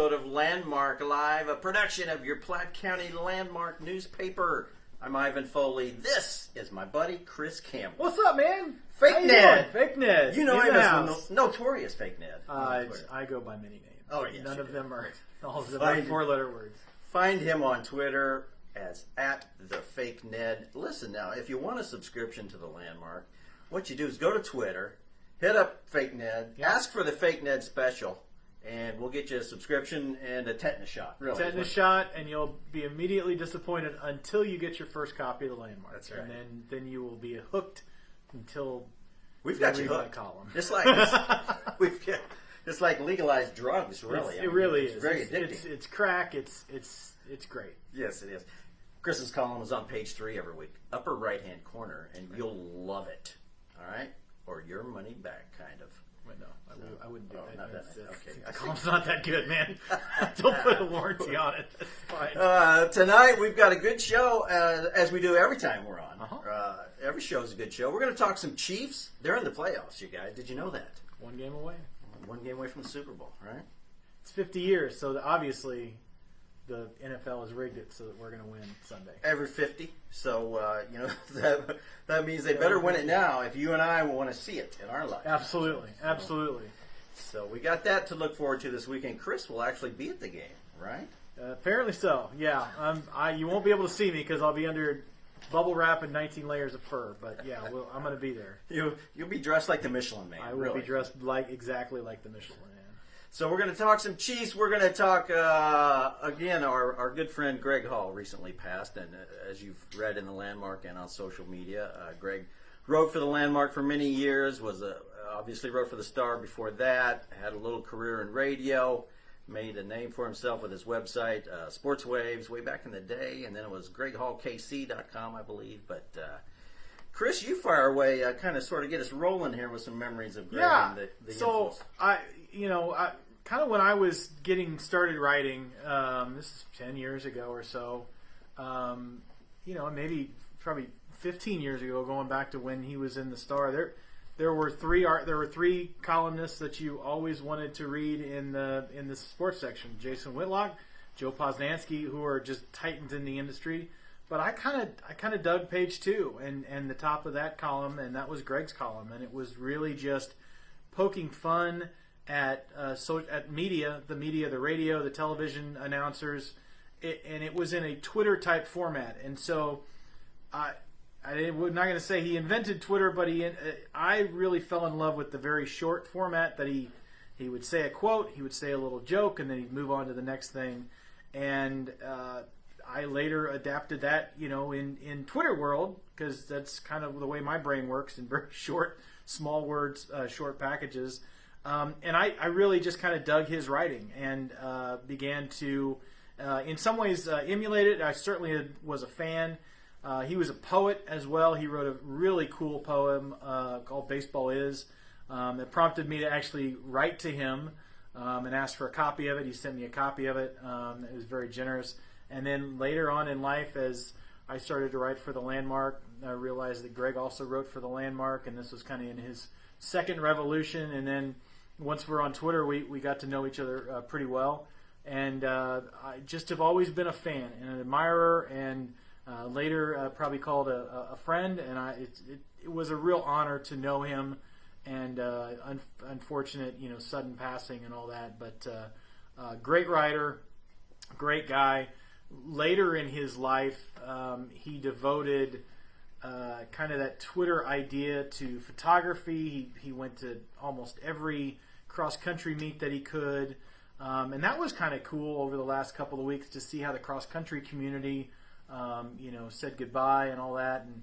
episode of Landmark Live, a production of your Platte County Landmark newspaper. I'm Ivan Foley. This is my buddy Chris Kamler. What's up, man? Fake Ned. Fake Ned. You know him as the notorious Fake Ned. I go by many names. Oh, yes, None of do. them are all of them are four-letter words. Find him on Twitter as @TheFakeNed. Listen now, if you want a subscription to the Landmark, what you do is go to Twitter, hit up Fake Ned, ask for the Fake Ned special, and we'll get you a subscription and a tetanus shot. Really, tetanus shot, and you'll be immediately disappointed until you get your first copy of the Landmark. That's right. And then you will be hooked until we've got you hooked. Column. It's like it's like legalized drugs. Really, it really is. It's very addicting. It's crack. It's great. Yes, it is. Chris's column is on page 3 every week, upper right-hand corner, and you'll love it. All right, or your money back, kind of. Wait, no, I wouldn't do that. Not that. Okay, the column's not that good, man. Don't put a warranty on it. That's fine. Tonight we've got a good show, as we do every time we're on. Uh-huh. Every show is a good show. We're going to talk some Chiefs. They're in the playoffs, you guys. Did you know that? One game away. One game away from the Super Bowl, right? It's 50 years, so obviously the NFL has rigged it so that we're going to win Sunday. Every 50. So, that means they better win it now if you and I want to see it in our life. Absolutely. Absolutely. So we got that to look forward to this weekend. Chris will actually be at the game, right? Apparently so, yeah. You won't be able to see me because I'll be under bubble wrap and 19 layers of fur. But, yeah, I'm going to be there. You'll be dressed like the Michelin Man. I will be dressed exactly like the Michelin Man. So we're going to talk some Chiefs. We're going to talk, again, our good friend Greg Hall recently passed. And as you've read in the Landmark and on social media, Greg wrote for the Landmark for many years, obviously wrote for the Star before that, had a little career in radio, made a name for himself with his website, Sports Waves, way back in the day. And then it was GregHallKC.com, I believe. But Chris, you fire away, kind of sort of get us rolling here with some memories of Greg and the so influence. Kind of when I was getting started writing, this is 10 years ago or so, maybe probably 15 years ago, going back to when he was in the Star. There were three columnists that you always wanted to read in the sports section: Jason Whitlock, Joe Posnanski, who are just titans in the industry. But I kind of dug page 2 and the top of that column, and that was Greg's column, and it was really just poking fun at media, the radio, the television announcers, and it was in a Twitter type format. And so I'm not going to say he invented Twitter, but I really fell in love with the very short format that he would say a quote, he would say a little joke, and then he'd move on to the next thing. And I later adapted that, in Twitter world, because that's kind of the way my brain works, in very short, small words, short packages. And I really just kind of dug his writing and began to, in some ways, emulate it. I certainly was a fan. He was a poet as well. He wrote a really cool poem called Baseball Is. It prompted me to actually write to him and ask for a copy of it. He sent me a copy of it. It was very generous. And then later on in life, as I started to write for the Landmark, I realized that Greg also wrote for the Landmark, and this was kind of in his second revolution. And then once we're on Twitter, we got to know each other pretty well. And I just have always been a fan and an admirer, and later probably called a friend. And it was a real honor to know him, and unfortunate, sudden passing and all that. But great writer, great guy. Later in his life, he devoted kind of that Twitter idea to photography. He went to almost every cross-country meet that he could. And that was kind of cool over the last couple of weeks to see how the cross-country community, said goodbye and all that. And,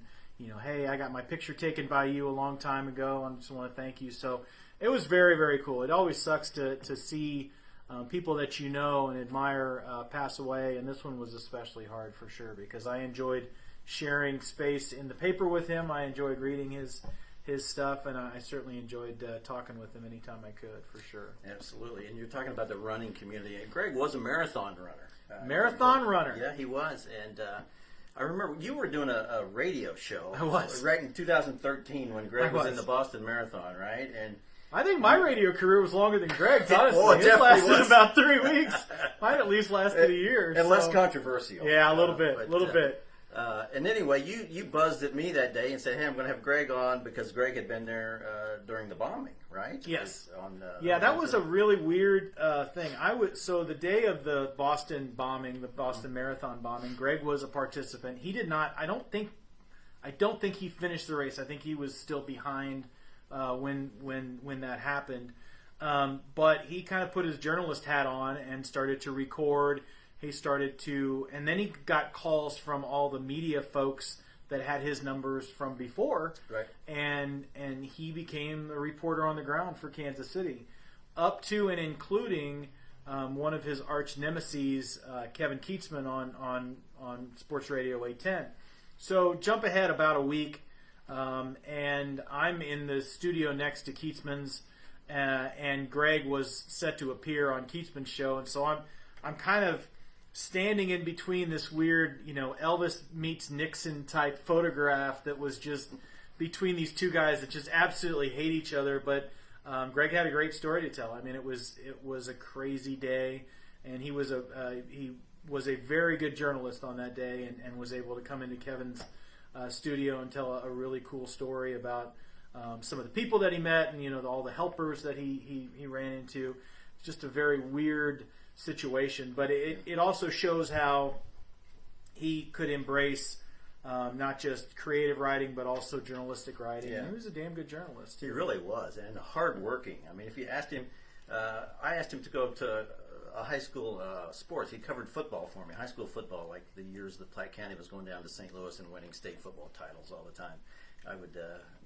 hey, I got my picture taken by you a long time ago. I just want to thank you. So it was very, very cool. It always sucks to see people that you know and admire pass away, and this one was especially hard for sure because I enjoyed sharing space in the paper with him. I enjoyed reading his stuff, and I certainly enjoyed talking with him anytime I could, for sure. Absolutely. And you're talking about the running community. Greg was a marathon runner. Marathon runner. Yeah, he was. And I remember you were doing a radio show. I was. Right in 2013 when Greg was in the Boston Marathon, right? And I think my radio career was longer than Greg's, honestly. Oh, it It definitely lasted was. about 3 weeks. Mine at least lasted a year. And so. less controversial. Yeah, a little bit. And anyway, you buzzed at me that day and said, "Hey, I'm going to have Greg on because Greg had been there during the bombing, right?" Yes. Yeah, that was a really weird thing. So the day of the Boston bombing, the Boston Marathon bombing, Greg was a participant. He did not. I don't think he finished the race. I think he was still behind when that happened. But he kind of put his journalist hat on and started to record. He started to, and then he got calls from all the media folks that had his numbers from before, right? And he became a reporter on the ground for Kansas City, up to and including one of his arch nemeses, Kevin Keatsman, on Sports Radio 810. So jump ahead about a week, and I'm in the studio next to Keatsman's, and Greg was set to appear on Keatsman's show, and so I'm kind of standing in between this weird, Elvis meets Nixon type photograph that was just between these two guys that just absolutely hate each other. But Greg had a great story to tell. I mean, it was a crazy day, and he was a very good journalist on that day, and was able to come into Kevin's studio and tell a really cool story about some of the people that he met, and all the helpers that he ran into. It's just a very weird situation, but it also shows how he could embrace not just creative writing but also journalistic writing. Yeah. He was a damn good journalist. He really was, and hardworking. I mean, if you asked him, I asked him to go to a high school sports. He covered football for me, high school football, like the years that Platte County was going down to St. Louis and winning state football titles all the time. I would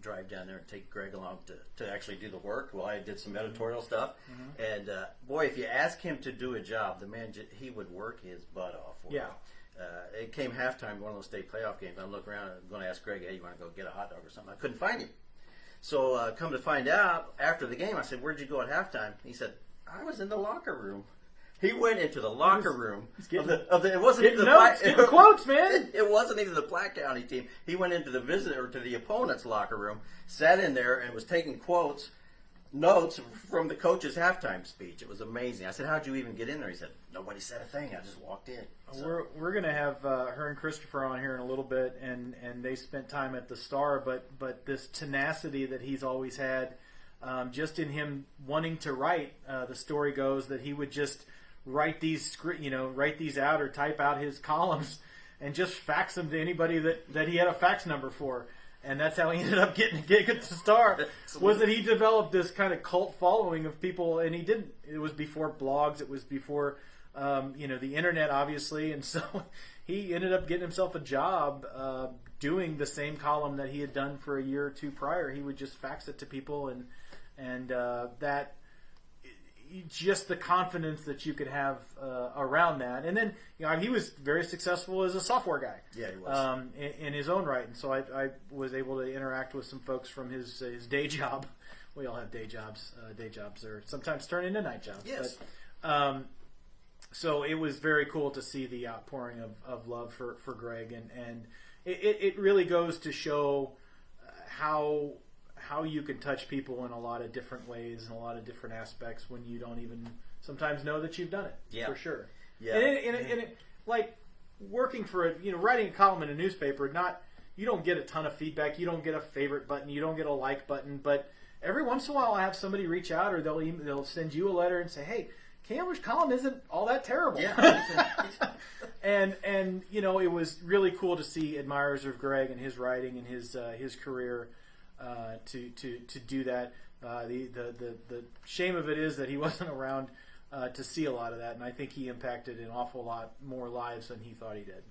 drive down there and take Greg along to actually do the work while I did some editorial stuff. Mm-hmm. And boy, if you ask him to do a job, the man, he would work his butt off. Yeah. It came halftime, one of those state playoff games. I'm looking around and I'm going to ask Greg, "Hey, you want to go get a hot dog or something?" I couldn't find him. So come to find out, after the game, I said, "Where'd you go at halftime?" He said, "I was in the locker room." He went into the locker room of the. It wasn't even the notes, getting quotes, man. It wasn't even the Platte County team. He went into the visitor to the opponent's locker room, sat in there, and was taking notes from the coach's halftime speech. It was amazing. I said, "How'd you even get in there?" He said, "Nobody said a thing. I just walked in." So. We're going to have Hearne Christopher on here in a little bit, and they spent time at the Star, but this tenacity that he's always had, just in him wanting to write. The story goes that he would just write these out or type out his columns and just fax them to anybody that he had a fax number for. And that's how he ended up getting a gig at the Star, was that he developed this kind of cult following of people, and he didn't. It was before blogs. It was before, the internet, obviously. And so he ended up getting himself a job doing the same column that he had done for a year or two prior. He would just fax it to people, and that just the confidence that you could have around that. And then, he was very successful as a software guy. Yeah, he was. In his own right. And so I was able to interact with some folks from his day job. We all have day jobs. Day jobs are sometimes turn into night jobs. Yes. But, so it was very cool to see the outpouring of love for Greg. And it really goes to show how you can touch people in a lot of different ways and a lot of different aspects when you don't even sometimes know that you've done it. Yeah. For sure. Yeah. And it, like working for writing a column in a newspaper, you don't get a ton of feedback. You don't get a favorite button. You don't get a like button. But every once in a while, I have somebody reach out, or they'll send you a letter and say, "Hey, Kamler's column isn't all that terrible." Yeah. and it was really cool to see admirers of Greg and his writing and his career. To do that. The shame of it is that he wasn't around to see a lot of that, and I think he impacted an awful lot more lives than he thought he did.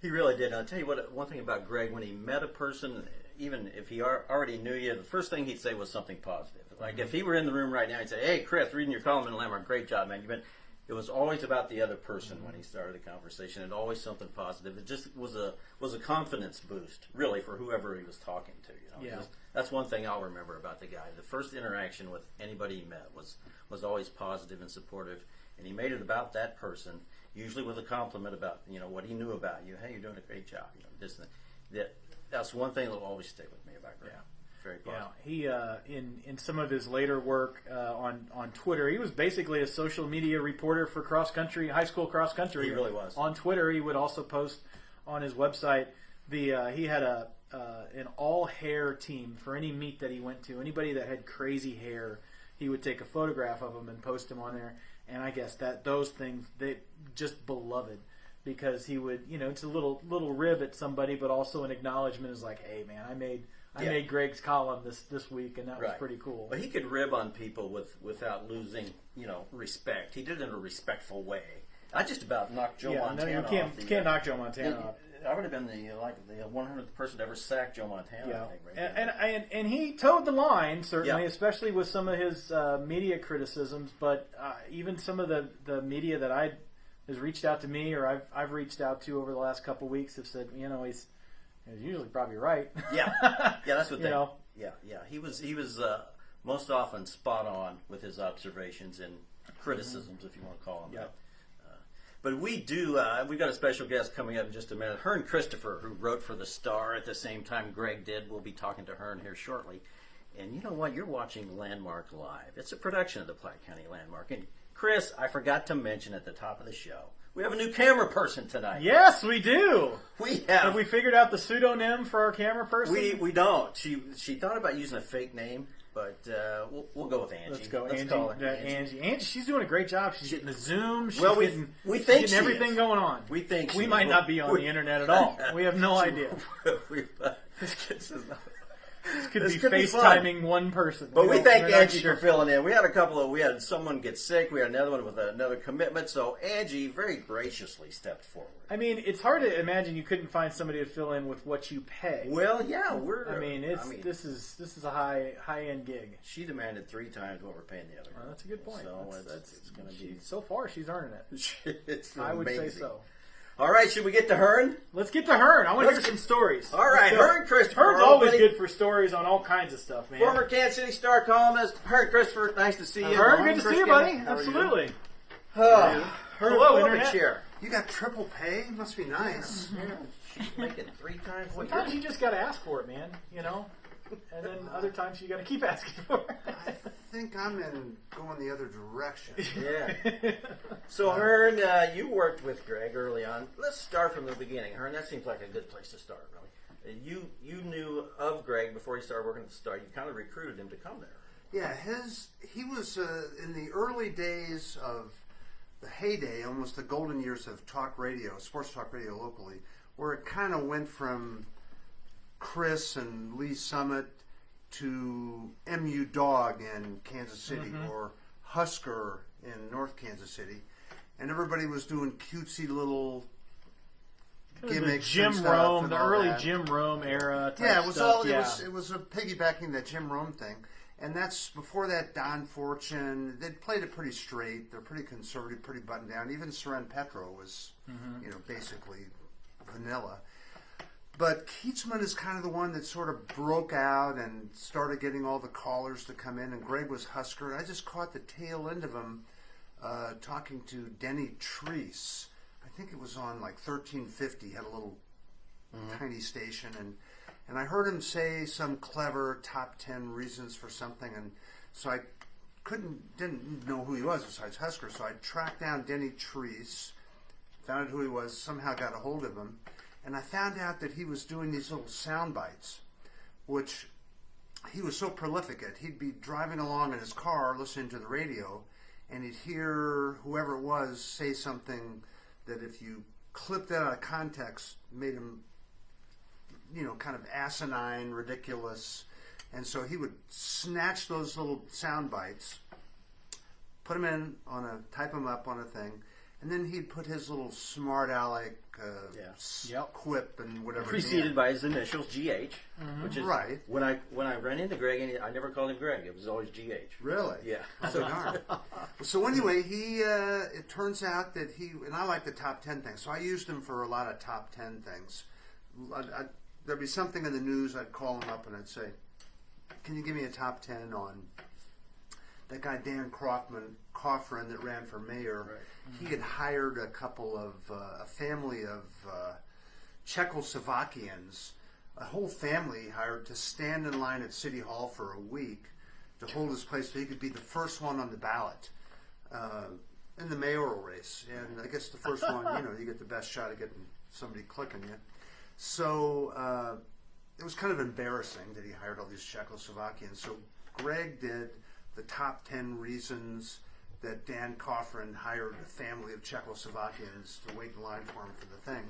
He really did. And I'll tell you what. One thing about Greg, when he met a person, even if he already knew you, the first thing he'd say was something positive. Like if he were in the room right now, he'd say, "Hey, Chris, reading your column in Landmark, great job, man. It was always about the other person when he started the conversation, and always something positive. It just was a confidence boost, really, for whoever he was talking to. Yeah. That's one thing I'll remember about the guy. The first interaction with anybody he met was always positive and supportive, and he made it about that person, usually with a compliment about what he knew about you. "Hey, you're doing a great job." That's one thing that will always stick with me about Greg. Yeah. Very Yeah, positive. he in some of his later work on Twitter, he was basically a social media reporter for high school cross country. He really was. On Twitter, he would also post on his website. He had an all hair team for any meet that he went to. Anybody that had crazy hair, he would take a photograph of them and post them on there. And I guess that those things, they just beloved, because he would, it's a little rib at somebody, but also an acknowledgement is like, hey man, I made Greg's column this week, and that was pretty cool. But he could rib on people without losing, respect. He did it in a respectful way. I just about knocked Joe Montana off. You can't knock Joe Montana off. I would have been the 100th person to ever sack Joe Montana. Yeah, I think, right? and he towed the line, certainly, especially with some of his media criticisms. But even some of the media that has reached out to me, or I've reached out to over the last couple of weeks, have said, he's usually probably right. Yeah, that's what they. Yeah. He was most often spot on with his observations and criticisms, if you want to call them that. But we do. We've got a special guest coming up in just a minute. Hearne Christopher, who wrote for the Star at the same time Greg did. We'll be talking to Hearne here shortly. And you know what? You're watching Landmark Live. It's a production of the Platte County Landmark. And Chris, I forgot to mention at the top of the show, we have a new camera person tonight. Yes, we do. We have. Have we figured out the pseudonym for our camera person? We don't. She thought about using a fake name, but we'll go with Angie. Let's go, Angie. Call her Angie. Angie, she's doing a great job. She's getting the Zoom. She's we think getting everything going on. We think we might not be on the internet at all. We have no idea. This could be FaceTiming one person. But we thank Angie for filling in. We had someone get sick. We had another one with another commitment. So Angie very graciously stepped forward. I mean, it's hard to imagine you couldn't find somebody to fill in with what you pay. Well, yeah, this is a high end gig. She demanded 3 times what we're paying the other. Well, that's a good point. So it's going to be. So far, she's earning it. It's I would amazing. say so. All right, should we get to Hearne? Let's get to Hearne. I want to hear some stories. All right, Hearne Christopher. Hearne's always good for stories on all kinds of stuff, man. Former Kansas City Star columnist, Hearne Christopher. Nice to see you. Hearne, good to see you, buddy. Absolutely. Hearne, hello, Internet. Chair. You got triple pay? Must be nice. She's making 3 times what Sometimes you just got to ask for it, man. And then other times you got to keep asking for it. I think I'm going the other direction. Yeah. So, Hearne, you worked with Greg early on. Let's start from the beginning. Hearne, that seems like a good place to start, really. You knew of Greg before he started working at the Star. You kind of recruited him to come there. Yeah, he was in the early days of the heyday, almost the golden years of talk radio, sports talk radio locally, where it kind of went from Chris and Lee Summit to MU Dog in Kansas City or Husker in North Kansas City, and everybody was doing cutesy little gimmicks. Jim Rome, the early Jim Rome era. Yeah, it was stuff. all. It was a piggybacking that Jim Rome thing, and that's before that. Don Fortune, they played it pretty straight. They're pretty conservative, pretty buttoned down. Even Seren Petro was, basically vanilla. But Keatsman is kind of the one that sort of broke out and started getting all the callers to come in, and Greg was Husker. I just caught the tail end of him talking to Denny Treese. I think it was on like 1350, had a little tiny station, and I heard him say some clever top 10 reasons for something, and so I didn't know who he was besides Husker, so I tracked down Denny Treese, found out who he was, somehow got a hold of him. And I found out that he was doing these little sound bites, which he was so prolific at. He'd be driving along in his car listening to the radio, and he'd hear whoever it was say something that if you clipped that out of context made him, kind of asinine, ridiculous. And so he would snatch those little sound bites, put them type them up on a thing, and then he'd put his little smart aleck quip and whatever. Preceded by his initials, GH, which is right. When I ran into Greg, I never called him Greg. It was always GH. Really? Yeah. So anyway, it turns out that and I like the top 10 things, so I used him for a lot of top 10 things. There'd be something in the news, I'd call him up and I'd say, can you give me a top 10 on that guy Dan Coffrin that ran for mayor? Right. He had hired a family of Czechoslovakians a whole family he hired to stand in line at City Hall for a week to hold his place so he could be the first one on the ballot in the mayoral race. And I guess the first one, you get the best shot of getting somebody clicking you. So it was kind of embarrassing that he hired all these Czechoslovakians. So Greg did the top 10 reasons that Dan Coffrin hired a family of Czechoslovakians to wait in line for him for the thing.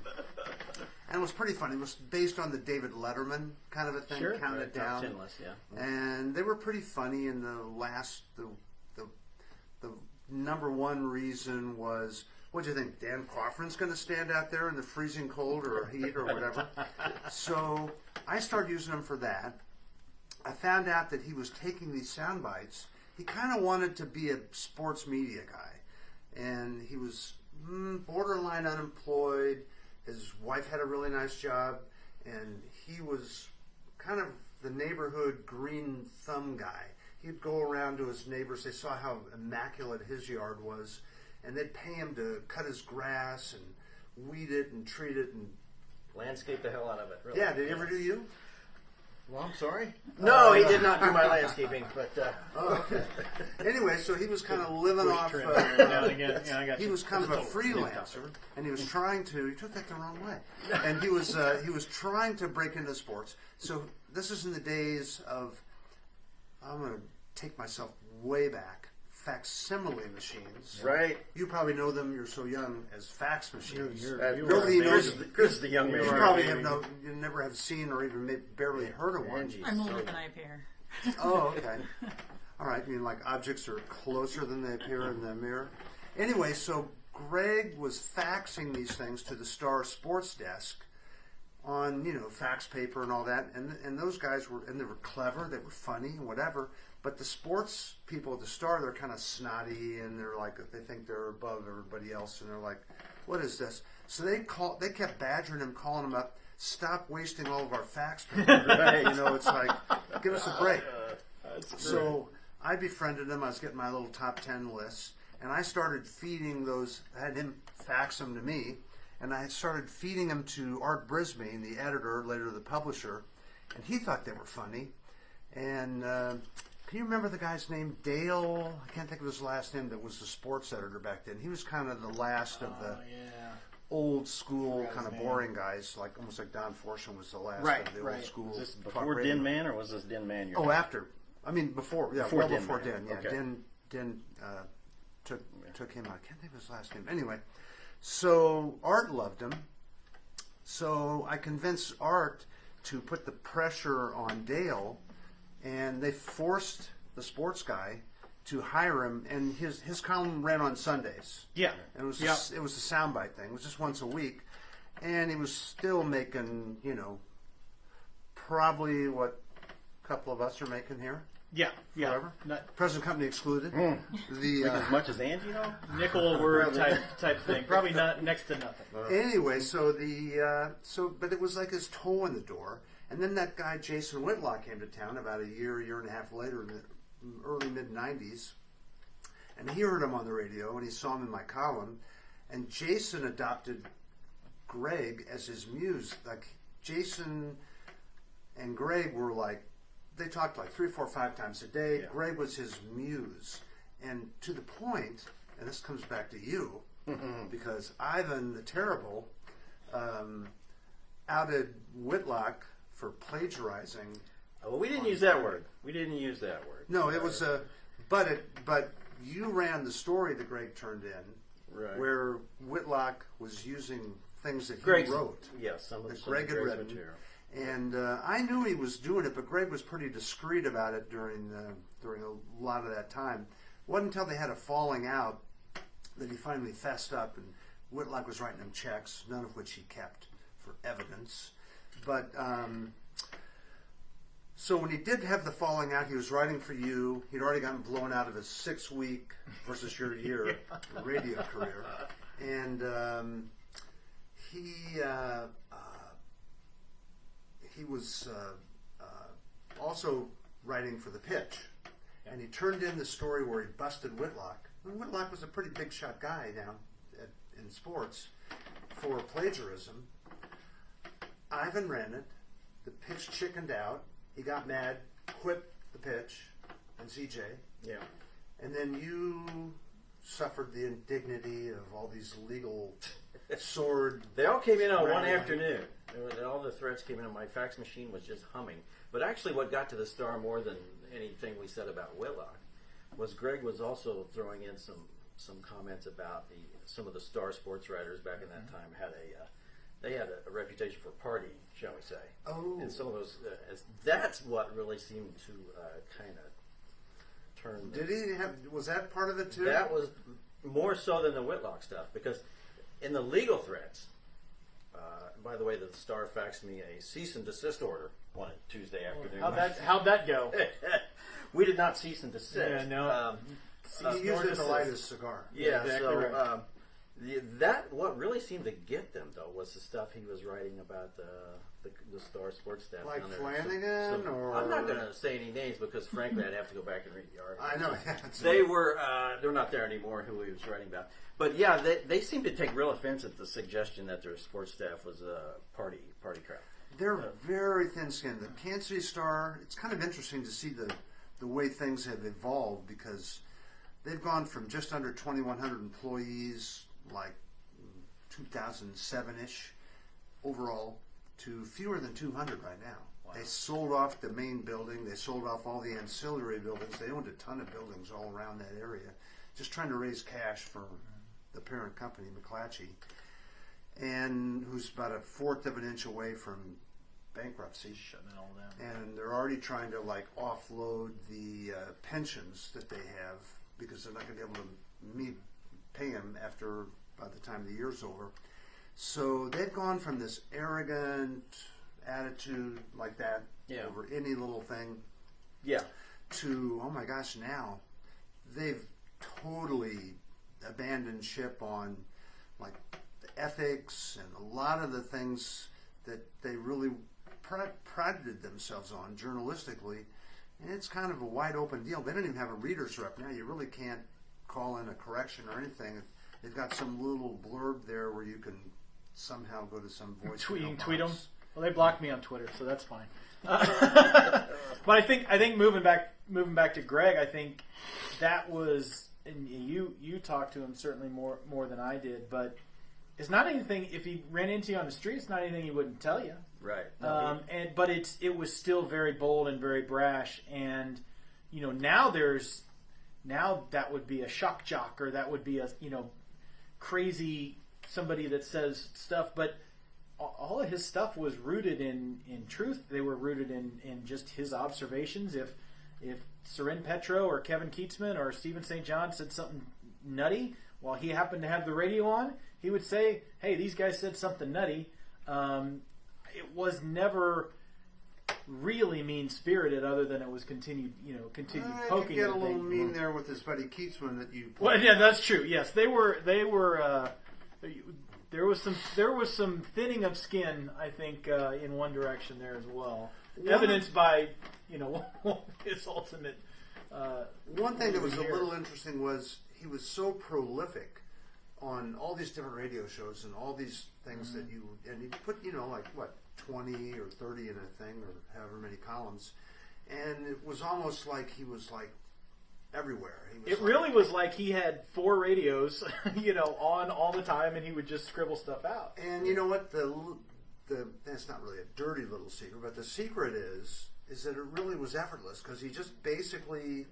And it was pretty funny. It was based on the David Letterman kind of a thing, Sure. counted down. Top 10 list, yeah. And they were pretty funny. And the number one reason was, what do you think, Dan Coffrin's going to stand out there in the freezing cold or heat or whatever? So I started using him for that. I found out that he was taking these sound bites. He kind of wanted to be a sports media guy, and he was borderline unemployed. His wife had a really nice job, and he was kind of the neighborhood green thumb guy. He'd go around to his neighbors. They saw how immaculate his yard was, and they'd pay him to cut his grass and weed it and treat it. And Landscape the hell out of it, really. yeah, did he ever do you? Well, I'm sorry. No, he did not do my landscaping, but Oh, okay. Anyway, so he was kind of living Bush off. trim now and again. Yeah, I got He you. was kind of a Total freelancer, and he was trying to. He took that the wrong way, and he was trying to break into sports. So this is in the days of. I'm going to take myself way back. Facsimile machines. right. You probably know them. You're so young as fax machines. You Nobody are knows. Chris is the young man. You are probably baby. you never have seen or even barely heard of one. Angie. I'm older than I appear. Oh, okay. All right. You mean like objects are closer than they appear in the mirror? Anyway, so Greg was faxing these things to the Star Sports Desk on, fax paper and all that. And those guys they were clever, they were funny, whatever. But the sports people at the Star, they're kind of snotty and they're like, they think they're above everybody else. And they're like, what is this? So they kept badgering him, calling him up, stop wasting all of our fax paper. Right. It's like, give us a break. So I befriended him. I was getting my little top 10 lists, and I started feeding those. I had him fax them to me, and I started feeding them to Art Brisbane, the editor, later the publisher, and he thought they were funny. And can you remember the guy's name? Dale? I can't think of his last name. That was the sports editor back then. He was kind of the last of the old school kind of boring guys, like almost like Don Fortune was the last of the old school. Was this talk before radio. Din Man, or was this Din Man? Oh, after. I mean, before. Yeah, Before well Din before Man. Din. Yeah, Okay. Din took him out. I can't think of his last name. Anyway, so Art loved him. So I convinced Art to put the pressure on Dale, and they forced the sports guy to hire him. And his column ran on Sundays. Yeah. And it was it was a soundbite thing. It was just once a week, and he was still making probably what a couple of us are making here. Yeah. Forever. Not Present company excluded. Like The as much as Angie, though? nickel word type thing. Probably not next to nothing. anyway, so but it was like his toe in the door. And then that guy Jason Whitlock came to town about a year and a half later in the early mid '90s, and he heard him on the radio and he saw him in my column. And Jason adopted Greg as his muse. Like Jason and Greg were like. They talked like 3, 4, 5 times a day. Yeah. Greg was his muse. And to the point, and this comes back to you, because Ivan the Terrible outed Whitlock for plagiarizing. Well, we didn't use that word. We didn't use that word. No, it was but you ran the story that Greg turned in, Right. where Whitlock was using things that he Greg's, wrote. Yes, some of That the Greg had Greg's written. material. And I knew he was doing it, but Greg was pretty discreet about it during a lot of that time. It wasn't until they had a falling out that he finally fessed up, and Whitlock was writing him checks, none of which he kept for evidence. But so when he did have the falling out, he was writing for you. He'd already gotten blown out of his 6-week versus your year radio career, and he was also writing for The Pitch, and he turned in the story where he busted Whitlock. And Whitlock was a pretty big shot guy now in sports for plagiarism. Ivan ran it. the pitch chickened out. He got mad, quit the pitch, and CJ. Yeah. And then you suffered the indignity of all these legal sword. They all came in on one Right. afternoon. All the threats came in, and my fax machine was just humming. But actually, what got to the Star more than anything we said about Whitlock was Greg was also throwing in some comments about some of the Star sports writers back in that time they had a reputation for partying, shall we say? Oh. And some of those that's what really seemed to kind of turn. Did he have? Was that part of it too? That was more so than the Whitlock stuff, because in the legal threats, by the way, the Star faxed me a cease and desist order one Tuesday afternoon. How'd that go? We did not cease and desist. Yeah, no. He used it to light his cigar. Yeah, exactly so right. that what really seemed to get them though was the stuff he was writing about the Star sports staff. Like down there. Flanagan, or I'm not going to say any names because frankly I'd have to go back and read the article. I know. Yeah, They were they're not there anymore who he was writing about. But yeah, they seem to take real offense at the suggestion that their sports staff was a party crowd. They're very thin-skinned. The Kansas City Star. It's kind of interesting to see the way things have evolved, because they've gone from just under 2,100 employees, like 2007-ish, overall, to fewer than 200 right now. Wow. They sold off the main building. They sold off all the ancillary buildings. They owned a ton of buildings all around that area, just trying to raise cash for the parent company, McClatchy, and who's about a fourth of an inch away from bankruptcy. Shutting it all down. And they're already trying to offload the pensions that they have, because they're not going to be able to pay them by the time the year's over. So they've gone from this arrogant attitude like that over any little thing, to, oh my gosh, now they've totally abandoned ship on like the ethics and a lot of the things that they really prided themselves on journalistically. And it's kind of a wide open deal. They don't even have a reader's rep now. You really can't call in a correction or anything. They've got some little blurb there where you can somehow go to some voice. Tweet them. Well, they blocked me on Twitter, so that's fine. But I think moving back to Greg, I think that was, and you talked to him certainly more than I did, but it's not anything. If he ran into you on the street, it's not anything he wouldn't tell you. Right. But it was still very bold and very brash, and now that would be a shock jock, or that would be a crazy somebody that says stuff, but all of his stuff was rooted in truth. They were rooted in just his observations. If Soren Petro or Kevin Keatsman or Stephen St. John said something nutty while he happened to have the radio on, he would say, hey, these guys said something nutty. It was never really mean-spirited, other than it was continued poking. Get a little mean there with his buddy Keatsman that you. Well, yeah, that's true. Yes, they were. There was some thinning of skin, I think, in one direction there as well, evidenced by his ultimate. One thing that was a little interesting was he was so prolific on all these different radio shows and all these things that he put 20 or 30 in a thing, or however many columns, and it was almost like he was everywhere. It really was like he had 4 radios, on all the time, and he would just scribble stuff out. And you know what? That's not really a dirty little secret, but the secret is that it really was effortless, because he just basically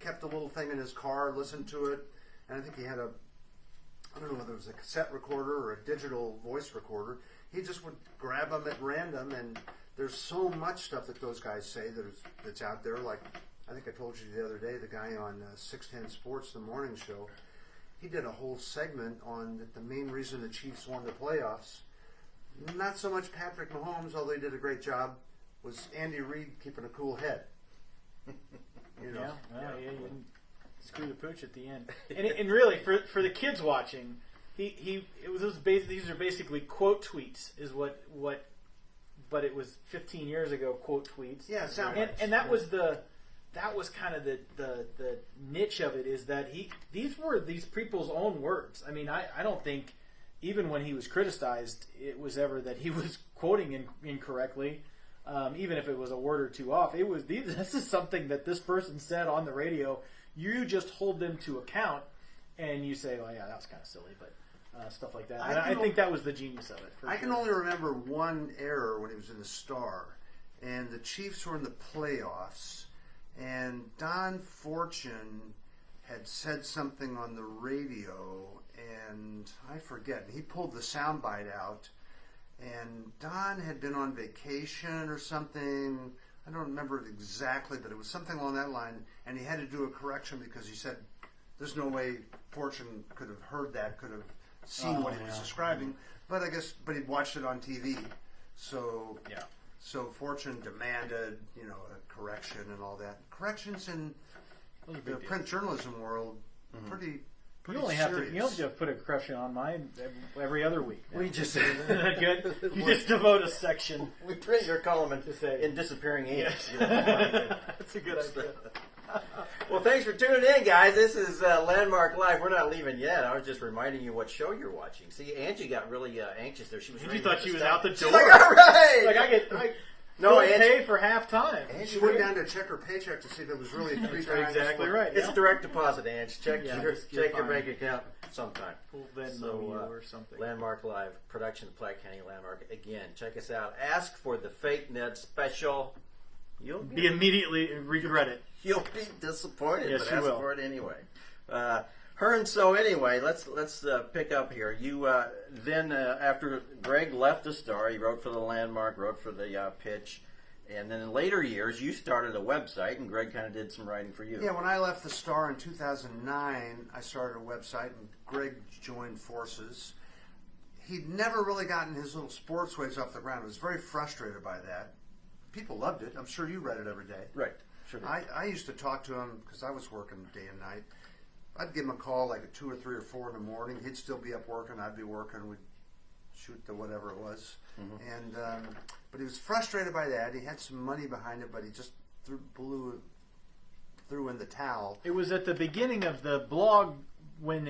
kept a little thing in his car, listened to it, and I think he had I don't know whether it was a cassette recorder or a digital voice recorder. He just would grab them at random, and there's so much stuff that those guys say that's out there. Like, I think I told you the other day, the guy on 610 Sports, the morning show, he did a whole segment on the main reason the Chiefs won the playoffs. Not so much Patrick Mahomes, although he did a great job, was Andy Reid keeping a cool head. You didn't screw the pooch at the end. And really, for the kids watching, these are basically quote tweets, is what. But it was 15 years ago, quote tweets. Yeah, and that was kind of the niche of it, is that these were these people's own words. I mean, I don't think even when he was criticized, it was ever that he was quoting incorrectly, even if it was a word or two off. It was this is something that this person said on the radio. You just hold them to account, and you say, "Well, yeah, that was kind of silly," but stuff like that. I think that was the genius of it. I can only remember one error when he was in the Star, and the Chiefs were in the playoffs, and Don Fortune had said something on the radio, and I forget. He pulled the soundbite out, and Don had been on vacation or something. I don't remember it exactly, but it was something along that line, and he had to do a correction because he said, "There's no way Fortune could have heard that, could have seen what he was describing." But I guess, but he watched it on TV, so Yeah. So Fortune demanded, a correction and all that. Corrections in the print journalism world, pretty You only have serious. to put a correction on mine every other week. We just Isn't that good? You just devote a section. we print your column say- in disappearing ink. Yes. You know. That's a good idea. Well, thanks for tuning in, guys. This is Landmark Live. We're not leaving yet. I was just reminding you what show you're watching. See, Angie got really anxious there. She was. You ready thought to she was stop. out the She's door. like, all right. Like I No, Angie, Angie- pay for half time. She went down to check her paycheck to see if it was really three times. exactly right. It's Yeah. direct deposit, Ange. Check Yeah, your you're check your fine. bank account sometime. We'll Venmo So, you or something. Landmark Live, production of Platte County Landmark. Again, check us out. Ask for the Fake Ned special. You'll Be immediately regret it. You'll be disappointed, Yes, but you ask will. for it anyway. Hearne, so anyway, let's pick up here. You then after Greg left the Star, he wrote for the Landmark, wrote for the Pitch, and then in later years, you started a website, and Greg kind of did some writing for you. Yeah, when I left the Star in 2009, I started a website, and Greg joined forces. He'd never really gotten his little sports waves off the ground. He was very frustrated by that. People loved it. I'm sure you read it every day. Right. Sure. did. I used to talk to him because I was working day and night. I'd give him a call like at 2 or 3 or 4 in the morning. He'd still be up working. I'd be working. We'd shoot the whatever it was. And but he was frustrated by that. He had some money behind it, but he just threw in the towel. It was at the beginning of the blog when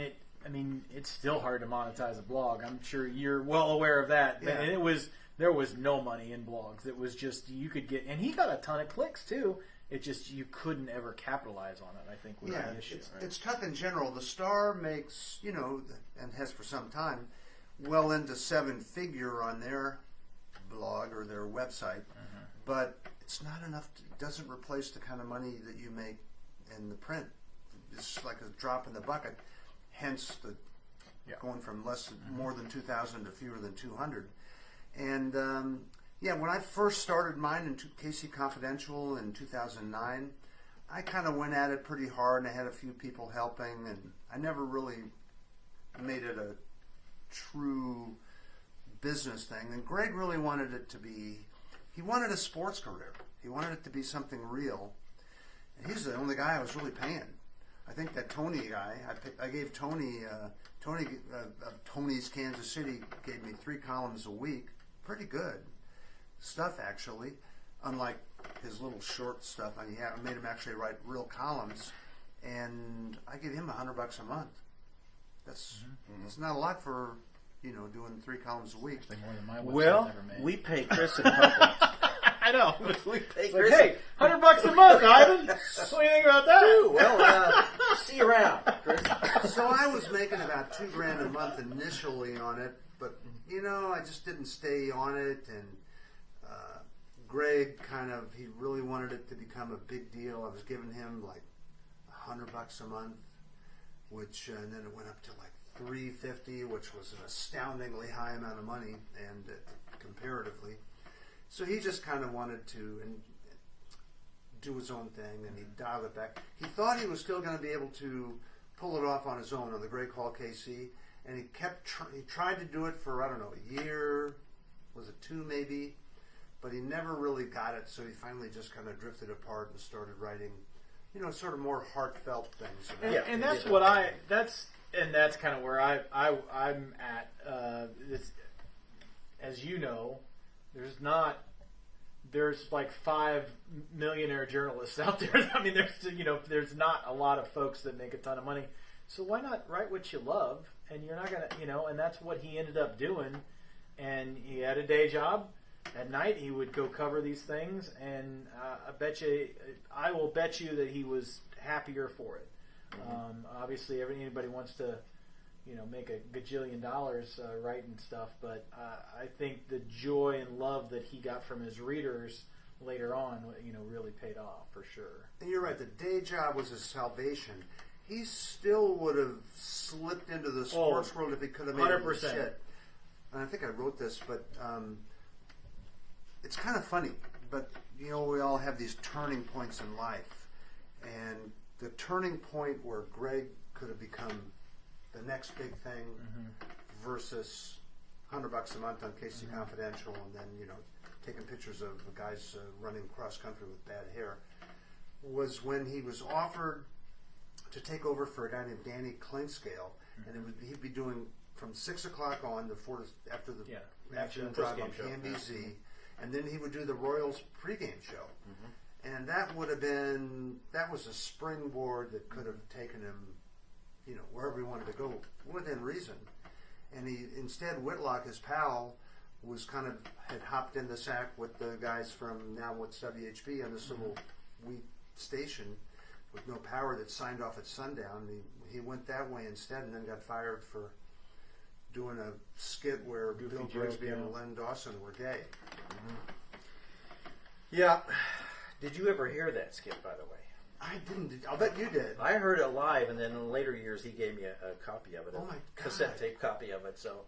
it's still hard to monetize a blog. I'm sure you're well aware of that. Yeah. And there was no money in blogs. It was just you could get, and he got a ton of clicks too. It just you couldn't ever capitalize on it. I think was the issue. Right? It's tough in general. The Star makes, and has for some time, well into 7-figure on their blog or their website, but it's not enough. It doesn't replace the kind of money that you make in the print. It's like a drop in the bucket. Hence the going from more than 2,000 to fewer than 200. And when I first started mine in KC Confidential in 2009, I kind of went at it pretty hard, and I had a few people helping, and I never really made it a true business thing. And Greg really wanted it to be, he wanted a sports career. He wanted it to be something real. And he's the only guy I was really paying. I think that Tony guy, I gave Tony Tony's Kansas City gave me 3 columns a week. Pretty good stuff, actually. Unlike his little short stuff, I made him actually write real columns, and I give him $100 a month. That's it's not a lot for doing 3 columns a week. More than my website Well, ever made. we pay Chris and Pumpkins. I know. We pay It's Chris. like, hey, $100 a month, Ivan. What do you think about that? Ooh, well, see you around, Chris. So I was making about $2,000 a month initially on it, but I just didn't stay on it. And Greg he really wanted it to become a big deal. I was giving him like $100 a month, which and then it went up to like $350, which was an astoundingly high amount of money, and comparatively. So he just kind of wanted to do his own thing, and he dialed it back. He thought he was still going to be able to pull it off on his own on the Great Hall KC, and he tried to do it for, I don't know, a year, was it 2 maybe, but he never really got it, so he finally just kind of drifted apart and started writing, sort of more heartfelt things. And that's that's kind of where I'm at. As you know, there's like 5 millionaire journalists out there. There's not a lot of folks that make a ton of money. So why not write what you love and you're not gonna, and that's what he ended up doing. And he had a day job. At night, he would go cover these things, and I will bet you that he was happier for it. Obviously, anybody wants to, make a gajillion dollars writing stuff, but I think the joy and love that he got from his readers later on, really paid off for sure. And you're right. The day job was his salvation. He still would have slipped into the sports world if he could have made 100%. It shit. And I think I wrote this, but it's kind of funny. But we all have these turning points in life, and the turning point where Greg could have become the next big thing versus $100 a month on KC Confidential, and then taking pictures of the guys running cross country with bad hair, was when he was offered to take over for a guy named Danny Klingscale, and he'd be doing from 6 o'clock on after the afternoon drive on PNBC, and then he would do the Royals pregame show. And that was a springboard that could have taken him, wherever he wanted to go within reason. And instead, Whitlock, his pal, had hopped in the sack with the guys from now what's WHB on this little wheat station with no power that signed off at sundown. He went that way instead, and then got fired for doing a skit where Bill Grigsby and Len Dawson were gay. Yeah. Did you ever hear that skit, by the way? I didn't. I'll bet you did. I heard it live, and then in later years, he gave me a copy of it. Oh, my God. Cassette tape copy of it. So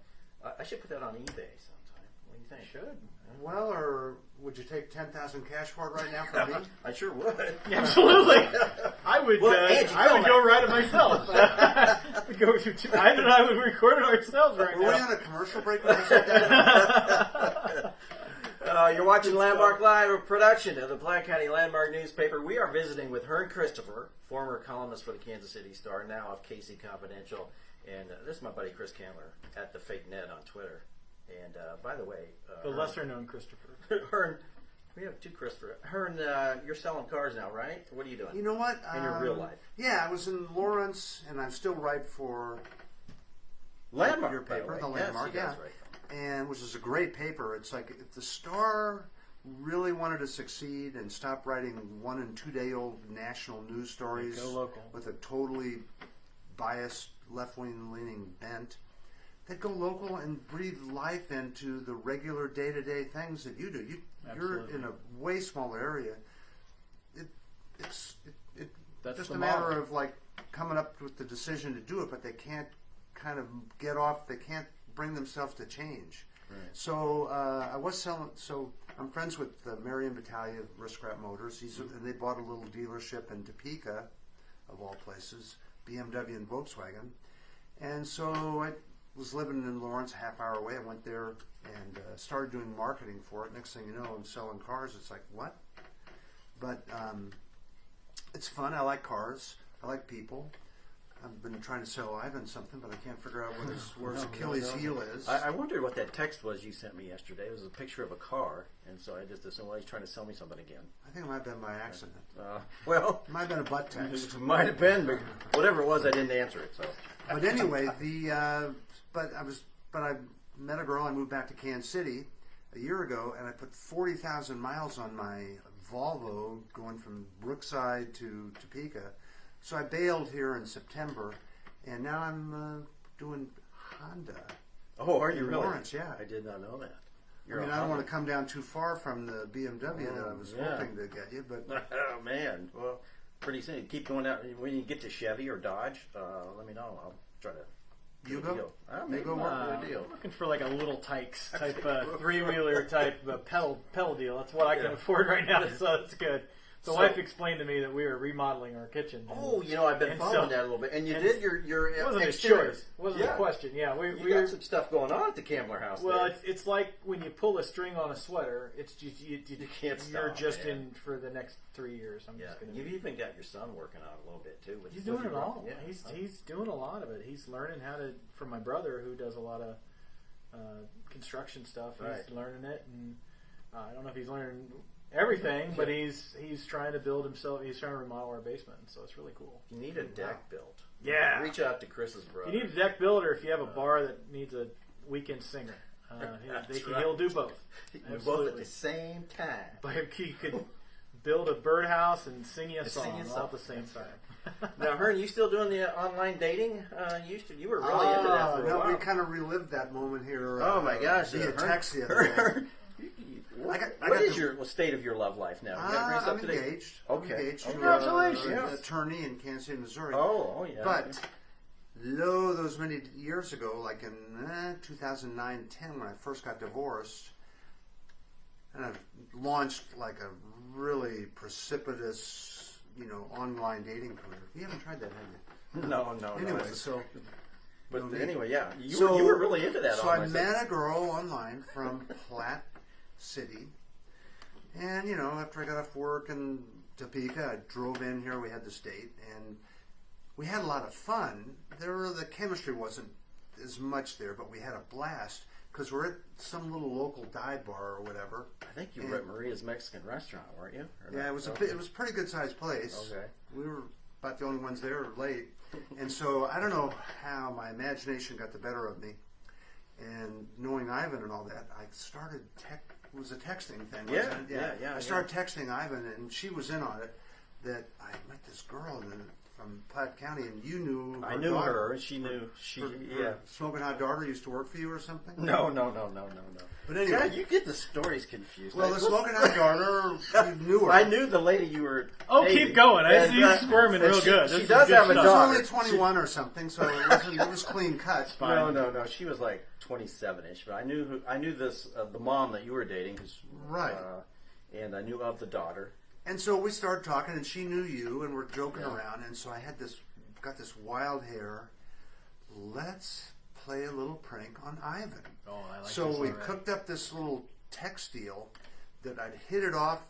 I should put that on eBay sometime. What do you think? Should. Well, or would you take 10,000 cash for it right now from me? I sure would. Absolutely. I would. Well, I would go write it myself. I and I would record it ourselves right now. Were we on a commercial break when I said that? You're watching Landmark Live, a production of the Platte County Landmark newspaper. We are visiting with Hearne Christopher, former columnist for the Kansas City Star, now of KC Confidential. And this is my buddy Chris Kamler at the Fake Ned on Twitter. And by the way, the lesser-known Christopher. Hearne, we have two Christopher. Hearne, you're selling cars now, right? What are you doing? You know what? In your real life? Yeah, I was in Lawrence, and I still write for Landmark, your paper, the yes, Landmark, you guys yeah. write. And which is a great paper. It's like if the Star really wanted to succeed and stop writing 1 and 2 day old national news stories go local with a totally biased left-wing leaning bent, they'd go local and breathe life into the regular day-to-day things that you do. You're in a way smaller area. It's just a matter of like coming up with the decision to do it, but they can't kind of get off. They can't bring themselves to change. Right. So I was selling. So I'm friends with Marion Battaglia of Risk-Scrap Motors. And they bought a little dealership in Topeka, of all places, BMW and Volkswagen. And so I was living in Lawrence, a half hour away. I went there and started doing marketing for it. Next thing you know, I'm selling cars. It's like, what? But it's fun. I like cars. I like people. I've been trying to sell Ivan something, but I can't figure out where his Achilles heel is. I wondered what that text was you sent me yesterday. It was a picture of a car, and so I just assumed, well, he's trying to sell me something again. I think it might have been by accident. Well, it might have been a butt text. It might have been, but whatever it was, I didn't answer it. So, but anyway, I met a girl. I moved back to Kansas City a year ago, and I put 40,000 miles on my Volvo going from Brookside to Topeka. So I bailed here in September, and now I'm doing Honda. Oh, are you really? Lawrence, yeah. I did not know that. I don't want to come down too far from the BMW that I was hoping to get you, but oh man, well, pretty soon. Keep going out. When you get to Chevy or Dodge, let me know. I'll try to. You go. Maybe we'll work a deal. I'm looking for like a little Tykes type three-wheeler type pedal deal. That's what I can afford right now, so that's good. The wife explained to me that we were remodeling our kitchen. Oh, I've been following that a little bit. And you did your it wasn't a choice. It wasn't a question. Yeah, we got some stuff going on at the Kamler house. Well, it's like when you pull a string on a sweater. It's just you can't stop. You're just in for the next 3 years. You've even got your son working on it a little bit too. He's doing it all. Yeah. He's doing a lot of it. He's learning how to. From my brother, who does a lot of construction stuff, he's learning it, and I don't know if he's learning everything, but he's trying to build himself. He's trying to remodel our basement, so it's really cool. You need a deck built. Yeah. Reach out to Chris's brother. You need a deck builder if you have a bar that needs a weekend singer. He'll do both. Both at the same time. But he could build a birdhouse and sing you a song all at the same time. Now, Hearne, you still doing the online dating? You were really into that for a no, while. we kind of relived that moment here. Oh my gosh! Via Hearne- text the other day. What is your state of your love life now? You gotta bring us I'm up to date. engaged. Okay. I'm engaged to Congratulations. an attorney in Kansas City, Missouri. Oh yeah. But those many years ago, like in 2009-10, when I first got divorced, and I launched like a really precipitous, online dating career. You haven't tried that, have you? no. Anyway, so. But no need. anyway, yeah, you were really into that. So I online met stuff. a girl online from Platte City, and after I got off work in Topeka, I drove in here. We had this date, and we had a lot of fun. The chemistry wasn't as much there, but we had a blast because we're at some little local dive bar or whatever. I think you were at Maria's Mexican restaurant, weren't you? Or Yeah, not? it was it was a pretty good sized place. Okay. We were about the only ones there late, and so I don't know how my imagination got the better of me. And knowing Ivan and all that, I started it was a texting thing, wasn't it? Yeah. I started texting Ivan, and she was in on it. That I met this girl from Platte County, and you knew. I knew her, and she knew Her smoking hot daughter used to work for you or something. No. But anyway, God, you get the stories confused. well, the smoking hot daughter, you knew her. I knew the lady you were. Oh, dating. keep going. I see you And, squirming real good. She This is does good have a She was stuff. daughter. only 21 or something, so it was clean cut. No. She was like 27ish, but I knew this the mom that you were dating, 'cause, Right. and I knew of the daughter. And so we started talking, and she knew you, and we're joking around. And so I got this wild hair. Let's play a little prank on Ivan. Oh, I like So this we already. cooked up this little text deal that I'd hit it off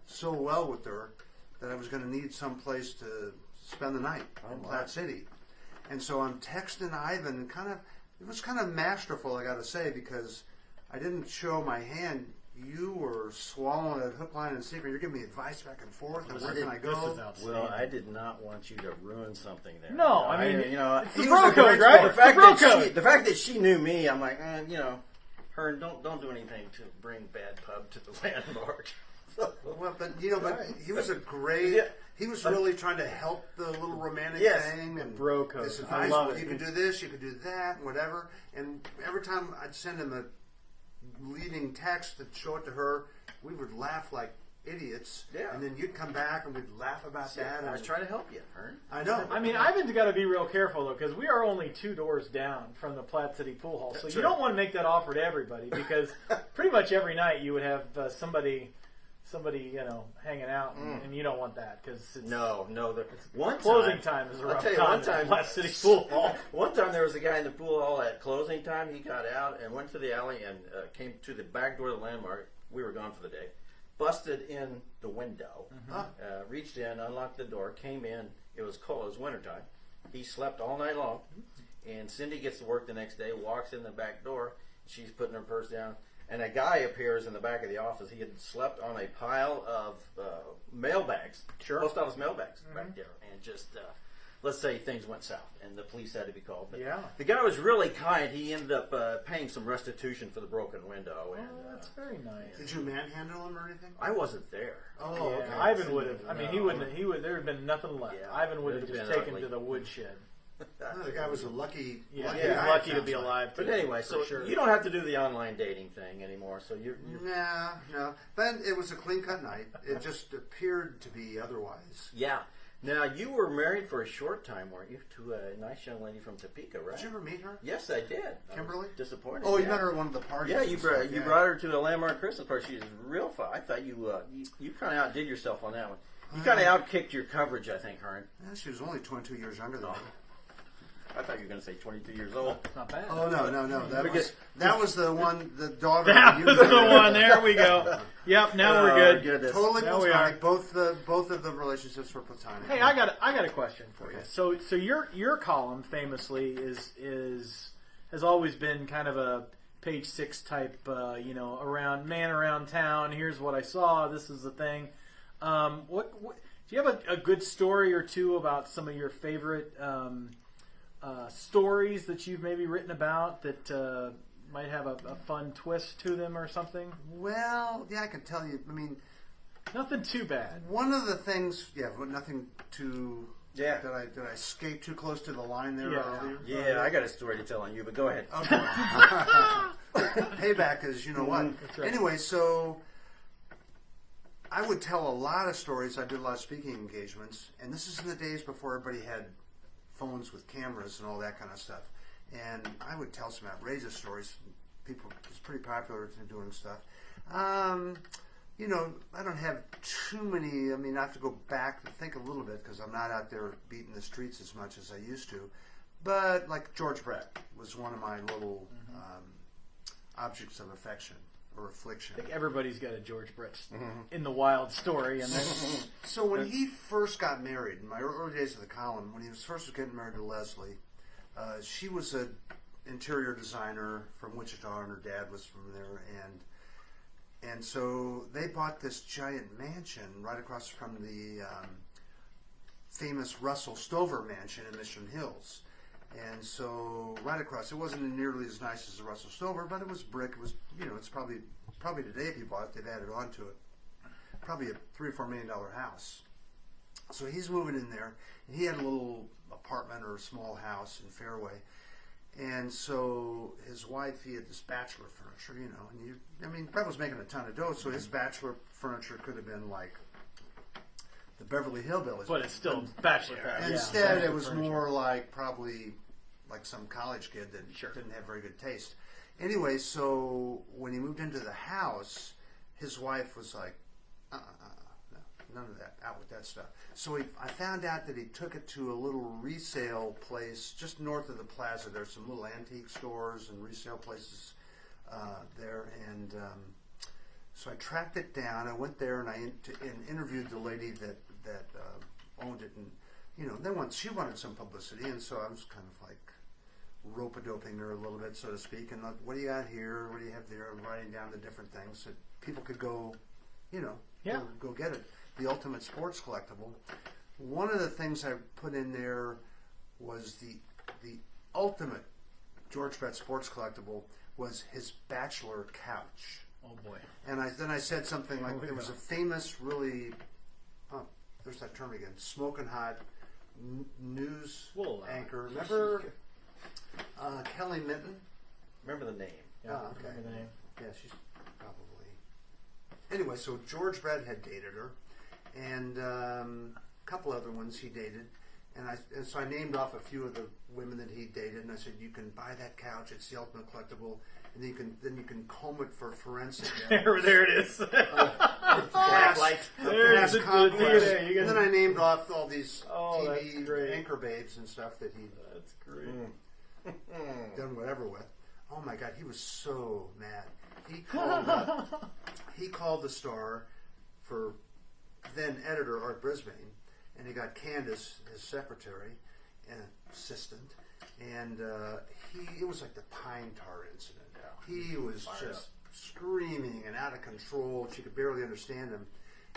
so well with her that I was going to need some place to spend the night in my. Platte City. And so I'm texting Ivan, and it was kind of masterful, I got to say, because I didn't show my hand. You were swallowing it hook, line, and sinker. You're giving me advice back and forth, and where can I This is go? outstanding. Well, I did not want you to ruin something there. No, I mean, it's the he bro was a code, great right? sport. It's the bro code. The fact that she knew me, I'm like, Hearne, don't do anything to bring bad pub to the landmark. Well, but he was a great. Yeah. He was really trying to help the little romantic Yes. thing and Bro code. this I advice. love Well, it. you could do this, you could do that, and whatever. And every time I'd send him a leading text to show it to her, we would laugh like idiots. Yeah. And then you'd come back and we'd laugh about that. I was And trying to help you, Hearne. I know. I mean, Ivan's got to be real careful though, because we are only 2 doors down from the Platte City Pool Hall. So That's you right. don't want to make that offer to everybody, because pretty much every night you would have somebody, hanging out, and you don't want that because No. One closing time time is a I'll rough tell you, time one at time, Platte City Pool Hall. One time there was a guy in the pool hall at closing time. He got out and went to the alley and came to the back door of the landmark. We were gone for the day. Busted in the window, reached in, unlocked the door, came in. It was cold. It was wintertime. He slept all night long. And Cindy gets to work the next day, walks in the back door. She's putting her purse down. And a guy appears in the back of the office. He had slept on a pile of mailbags, post office mailbags back there. And just, let's say things went south and the police had to be called. But Yeah. the guy was really kind. He ended up paying some restitution for the broken window. And Oh, that's very nice. Did you manhandle him or anything? I wasn't there. Oh, Yeah, okay. Ivan would have. I mean, No. he wouldn't. He would. There would have been nothing left. Yeah, Ivan would have it'd just been taken ugly. to the woodshed. Oh, the guy was a lucky. Yeah, lucky he was guy, lucky it to be sounds like. alive. But too, anyway, for so sure. you don't have to do the online dating thing anymore. So you're No. But it was a clean cut night. It just appeared to be otherwise. yeah. Now you were married for a short time, weren't you, to a nice young lady from Topeka, right? Did you ever meet her? Yes, I did. I was Kimberly? disappointed. Oh, you yeah. met her at one of the parties. Yeah, and you stuff, brought her to the Landmark Christmas party. She was real fun. I thought you kind of outdid yourself on that one. You kind of outkicked your coverage, I think, Hearne. Yeah, she was only 22 years younger than me. I thought you were going to say 22 years old. Not bad. Oh no. Because- That was the one, the daughter. That you was met. the one. There we go. Yep. Now we're good. Goodness. Totally There we platonic. Both of the relationships were platonic. Hey, I got a question for you. So your column famously has always been kind of a page 6 type, around town. Here's what I saw. This is the thing. What do you have a good story or two about some of your favorite stories that you've maybe written about that might have a fun twist to them or something? Well, yeah, I can tell you. I mean, Nothing too bad. one of the things, but nothing too. Yeah. Did I skate too close to the line there Yeah. earlier? Yeah, I got a story to tell on you, but go ahead. Okay. Payback is, you know what. That's right. Anyway, so I would tell a lot of stories. I did a lot of speaking engagements, and this is in the days before everybody had phones with cameras and all that kind of stuff. And I would tell some outrageous stories. People, it's pretty popular in doing stuff. You know, I don't have too many. I mean, I have to go back and think a little bit because I'm not out there beating the streets as much as I used to. But like George Brett was one of my little objects of affection or affliction. I think everybody's got a George Brett in the wild story, and then So when he first got married, in my early days of the column, when he was first getting married to Leslie, she was an interior designer from Wichita, and her dad was from there, and so they bought this giant mansion right across from the famous Russell Stover mansion in Mission Hills. And so right across, it wasn't nearly as nice as the Russell Stover, but it was brick. It was, you know, it's probably today if you bought it, they've added on to it. Probably a $3 or $4 million house. So he's moving in there, and he had a little apartment or a small house in Fairway. And so his wife, he had this bachelor furniture, you know, and Brett was making a ton of dough, so his bachelor furniture could have been like the Beverly Hillbillies. but it's still bachelor pad. Yeah, Instead, bachelor it was furniture. more like probably like some college kid that didn't have very good taste. Anyway, so when he moved into the house, his wife was like, no, none of that, out with that stuff. So I found out that he took it to a little resale place just north of the plaza. There's some little antique stores and resale places there, and so I tracked it down. I went there and I interviewed the lady that owned it, and you know, she wanted some publicity, and so I was kind of like rope-a-doping her a little bit, so to speak. And like, what do you got here? What do you have there? I'm writing down the different things that people could go, you know, go get it. The ultimate sports collectible. One of the things I put in there was the ultimate George Brett sports collectible was his bachelor couch. Oh boy! And then I said something like there was a famous, really, there's that term again, smoking hot news anchor. Remember Kelly Minton? Remember the name. Yeah, okay. remember the name. Yeah, she's probably. Anyway, so George Brett had dated her, and a couple other ones he dated, and so I named off a few of the women that he dated, and I said, you can buy that couch; it's the ultimate collectible, and then you can comb it for forensic. There it is. Blacklight. There's the conquest. DVD. And then I named off all these Oh, that's TV great. anchor babes and stuff that he That's great. done whatever with. Oh my God, he was so mad. He called the Star for then editor Art Brisbane, and he got Candace, his secretary and assistant, and it was like the pine tar incident. He was just screaming and out of control. She could barely understand him.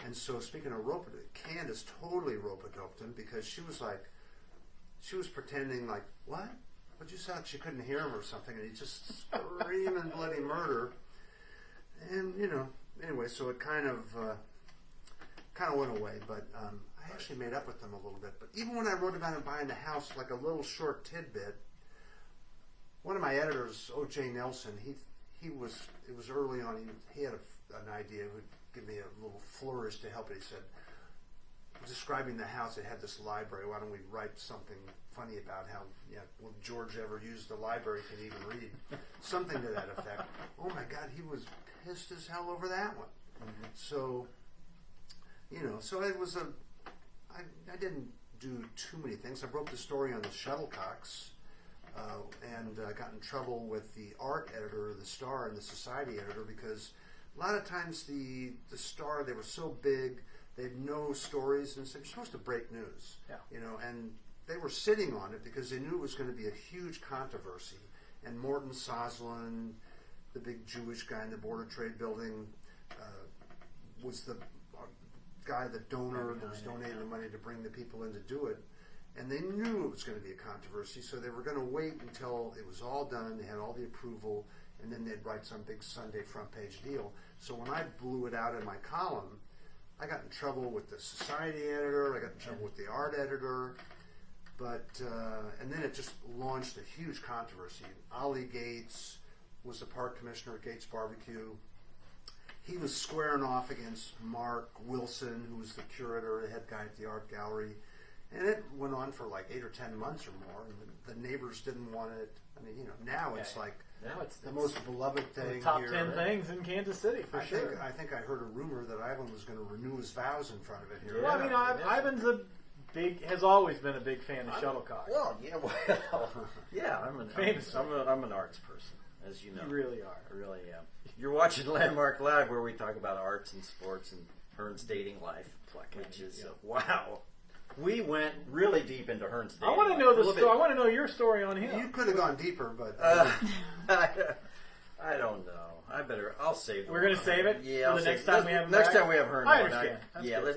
And so, speaking of rope, Candace totally rope-a-doped him because she was pretending like, what? What'd you say? She couldn't hear him or something, and he's just screaming bloody murder. And, you know, anyway, so it kind of went away, but I actually made up with them a little bit. But even when I wrote about him buying the house, like a little short tidbit, one of my editors, O.J. Nelson, it was early on, he had an idea, would give me a little flourish to help it. He said, describing the house, it had this library, why don't we write something funny about how, will George ever use the library, can he even read? Something to that effect. Oh my God, he was pissed as hell over that one. Mm-hmm. So, so it was I didn't do too many things. I wrote the story on the shuttlecocks, and got in trouble with the art editor of the Star and the society editor because a lot of times the Star, they were so big, they had no stories, and so you're supposed to break news, and they were sitting on it because they knew it was going to be a huge controversy. And Morton Soslin, the big Jewish guy in the Board of Trade building, was the guy, the donor that was donating the money to bring the people in to do it. And they knew it was going to be a controversy, so they were going to wait until it was all done, they had all the approval, and then they'd write some big Sunday front page deal. So when I blew it out in my column, I got in trouble with the society editor, I got in trouble with the art editor, but and then it just launched a huge controversy. Ollie Gates was the park commissioner at Gates Barbecue. He was squaring off against Mark Wilson, who was the curator, the head guy at the art gallery. And it went on for like 8 or 10 months or more. And the neighbors didn't want it. I mean, now it's like the most beloved thing. The top here. 10 things in Kansas City for sure. I think I heard a rumor that Ivan was going to renew his vows in front of it here. Well, I mean, Ivan's has always been a big fan of shuttlecock. Well, yeah, I'm an arts person, as you know. You really are. I really am. You're watching Landmark Live, where we talk about arts and sports and Hearne's dating life, which is wow. We went really deep into Hearne's dating. I want to know the story. I want to know your story on him. You could have gone deeper, but I don't know. I'll save it. We're going to save it for the next time we have him next back? time we have Hearne. I understand.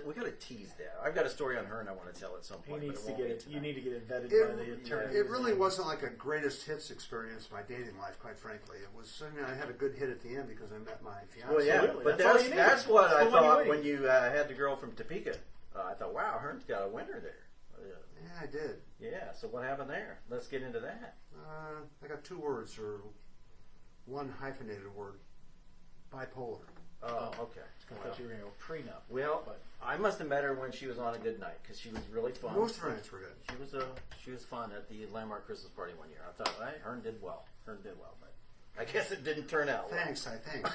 We got to tease that. I've got a story on Hearne I want to tell at some point. He needs but to it get won't it. be You need to get it vetted by the attorney. it really wasn't like a greatest hits experience, my dating life, quite frankly. It was, I had a good hit at the end because I met my fiance. Well, yeah, Absolutely. but That's all you need. that's what That's I the one you thought need. when you had the girl from Topeka. I thought, wow, Hearne's got a winner there. Yeah, I did. Yeah, so what happened there? Let's get into that. I got 2 words, or one hyphenated word. Bipolar. Oh, okay. I thought you were going to go prenup. Well, but I must have met her when she was on a good night because she was really fun. Most of her nights were good. She was fun at the Landmark Christmas party one year. I thought, Hearne did well. But I guess it didn't turn out well. Thanks, I think.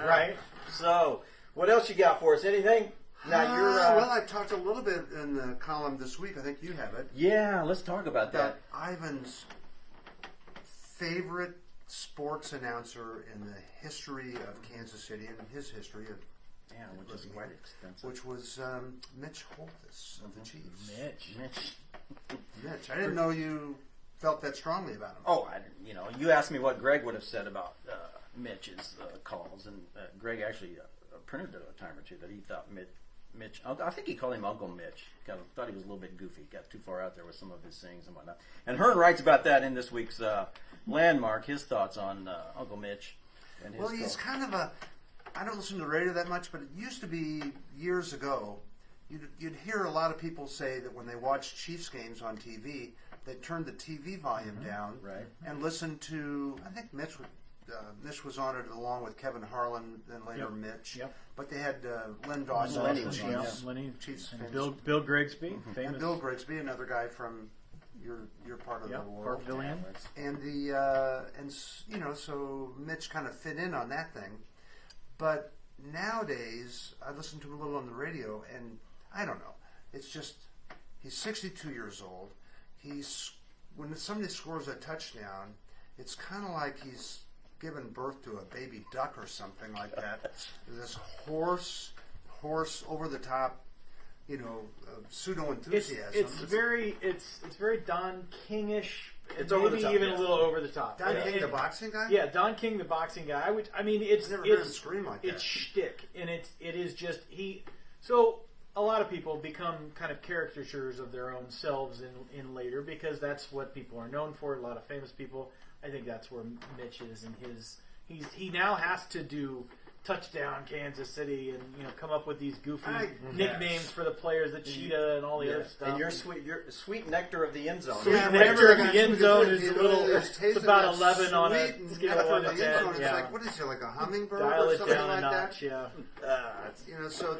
right. So, what else you got for us? Anything? Now you're. Well, I talked a little bit in the column this week. I think you have it. Yeah, let's talk about that. Ivan's favorite sports announcer in the history of Kansas City and his history of Which is quite expensive. which was Mitch Holthus of the Chiefs. Mitch. I didn't know you felt that strongly about him. Oh, you asked me what Greg would have said about Mitch's calls, and Greg actually printed it a time or two that he thought Mitch, I think he called him Uncle Mitch. Kind of thought he was a little bit goofy. Got too far out there with some of his sayings and whatnot. And Hearne writes about that in this week's Landmark. His thoughts on Uncle Mitch and his. Well, he's kind of I don't listen to the radio that much, but it used to be years ago. You'd hear a lot of people say that when they watched Chiefs games on TV, they'd turn the TV volume down and listen to. I think Mitch was on it along with Kevin Harlan, then later Mitch. Yep. But they had Len Dawson, Lenny the was on, Chiefs, Lenny, Chiefs and famous. Bill Grigsby, famous. And Bill Grigsby, another guy from your part of the world. Parkvillian. And so Mitch kind of fit in on that thing. But nowadays, I listen to him a little on the radio, and I don't know. It's just he's 62 years old. When somebody scores a touchdown, it's kind of like he's given birth to a baby duck or something like that. This hoarse, over the top, pseudo enthusiasm. It's very Don Kingish. It's maybe over the top, even yes. a little over the top. Don King, the boxing guy. Yeah, Don King, the boxing guy. It's I've never heard him scream like that. It's shtick, and it is just he. So a lot of people become kind of caricatures of their own selves in later because that's what people are known for. A lot of famous people. I think that's where Mitch is in his. He now has to do touchdown Kansas City and come up with these goofy nicknames for the players, the cheetah and all the other stuff. And your sweet nectar of the end zone. Sweet Yeah, nectar of whenever the end zone is a little. it's It's about 11 on a sweet scale of 1 to nectar of the end 10. zone. It's Yeah. like, what is it, like a hummingbird Dial or it something down like a notch. that? Yeah. So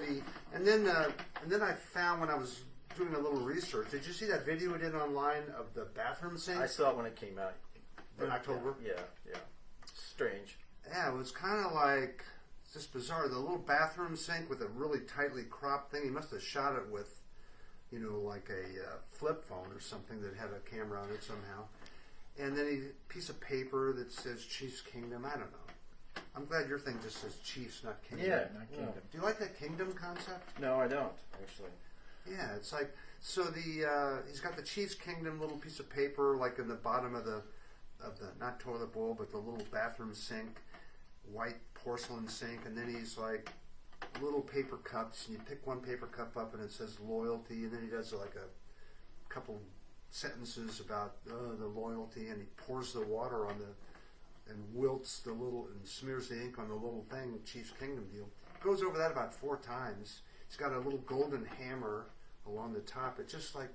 and then I found when I was doing a little research. Did you see that video we did online of the bathroom sink I saw it when it came out. in October? Yeah. Strange. Yeah, it was kind of like just bizarre. The little bathroom sink with a really tightly cropped thing. He must have shot it with, like a flip phone or something that had a camera on it somehow. And then a piece of paper that says Chiefs Kingdom. I don't know. I'm glad your thing just says Chiefs, not Kingdom. Yeah, not Kingdom. Do you like that Kingdom concept? No, I don't actually. Yeah, it's like he's got the Chiefs Kingdom little piece of paper like in the bottom of the not toilet bowl but the little bathroom sink, white porcelain sink, and then he's like little paper cups, and you pick one paper cup up and it says loyalty, and then he does like a couple sentences about the loyalty, and he pours the water on and wilts the little and smears the ink on the little thing, Chiefs Kingdom deal. Goes over that about 4 times. He's got a little golden hammer along the top. It's just like,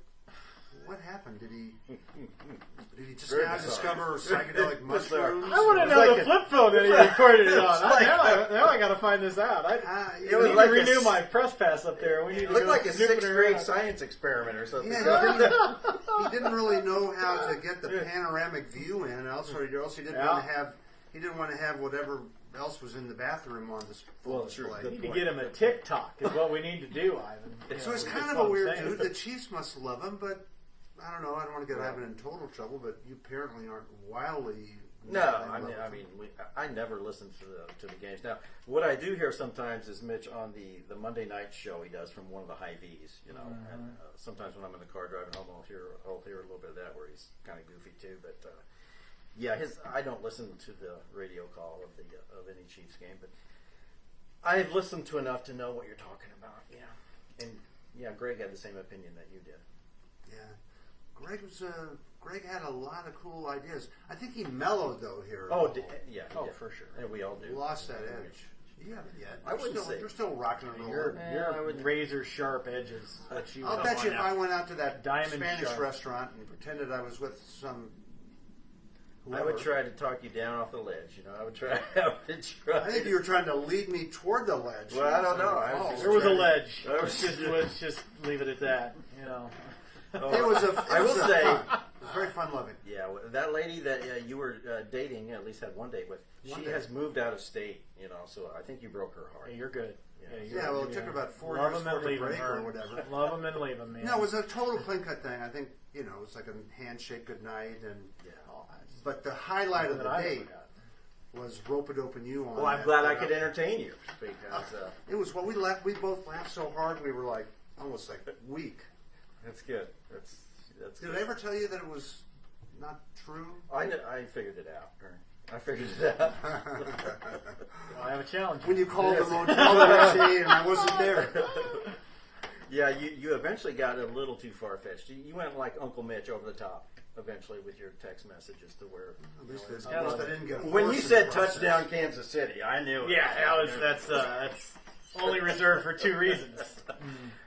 what happened? Did he just now discover psychedelic mushrooms? I want to know the flip phone that he recorded it on. Now I got to find this out. I need to renew my press pass up there. We need It looked like a 6th grade science experiment or something. Yeah, he didn't really know how to get the panoramic view in. Also, he didn't want to have. He didn't want to have whatever else was in the bathroom on this full display. We need to get him a TikTok is what we need to do, Ivan. So he's kind of a weird dude. The Chiefs must love him, but I don't know. I don't want to get Ivan in total trouble, but you apparently aren't wildly. No, I never listen to the games. Now, what I do hear sometimes is Mitch on the Monday night show he does from one of the high V's, and sometimes when I'm in the car driving home, I'll hear a little bit of that where he's kind of goofy too. But I don't listen to the radio call of any Chiefs game, but I've listened to enough to know what you're talking about. Yeah, and Greg had the same opinion that you did. Yeah, Greg had a lot of cool ideas. I think he mellowed though here. For sure. And we all do. Lost that edge. You haven't yet. I wouldn't say you're still rocking and rolling. Your razor sharp edges. I'll bet you if I went out to that Diamond Spanish sharp restaurant and pretended I was with some. I would try to talk you down off the ledge. I would try. I think you were trying to lead me toward the ledge. Well, I don't know. There was a ledge. Let's just leave it at that. It was I will say, it was very fun loving. Yeah, that lady that you were dating, at least had one date with, she has moved out of state. So I think you broke her heart. Hey, you're good. Yeah, well, it took her about 4 Love years him and for it leave to break him, or whatever. Love him and leave him, man. No, it was a total clean cut thing. I think it was like a handshake goodnight, and but the highlight of the date was rope it open you on. Well, I'm glad I could entertain you because it was what we left. We both laughed so hard we were like almost like weak. That's good. That's Did I ever tell you that it was not true? I figured it out. I figured it out. I have a challenge. When you called the motel that day and I wasn't there. Yeah, you eventually got a little too far fetched. You went like Uncle Mitch over the top eventually with your text messages to where. At least I didn't get. When you said touchdown Kansas City, I knew it. Yeah, that's only reserved for 2 reasons.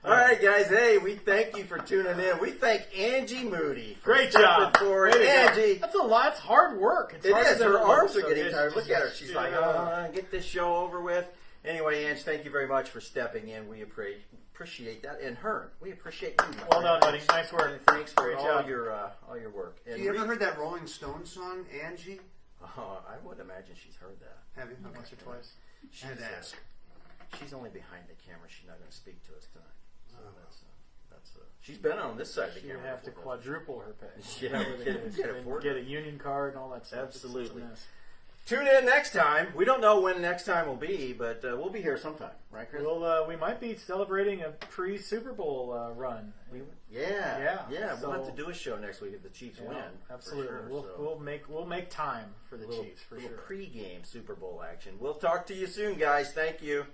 All right, guys. Hey, we thank you for tuning in. We thank Angie Moody. Great job, Angie. That's a lot. It's hard work. It is. Her arms are getting tired. Look at her. She's like, get this show over with. Anyway, Ange, thank you very much for stepping in. We appreciate that. And Hearne, we appreciate you. Well done, buddy. Nice work. And thanks for Great all job. your work. And you ever heard that Rolling Stones song, Angie? I would imagine she's heard that. Have you? Once or twice. I had to ask. She's only behind the camera. She's not going to speak to us tonight. So that's she's been on this side of the She camera. would have to quadruple her pay. Yeah, get a union card and all that stuff. Absolutely. It's a mess. Tune in next time. We don't know when next time will be, but we'll be here sometime, right, Chris? We might be celebrating a pre-Super Bowl run. Yeah. So, we'll have to do a show next week if the Chiefs win. Absolutely. Sure, we'll make time for the Chiefs for sure. Pre-game Super Bowl action. We'll talk to you soon, guys. Thank you.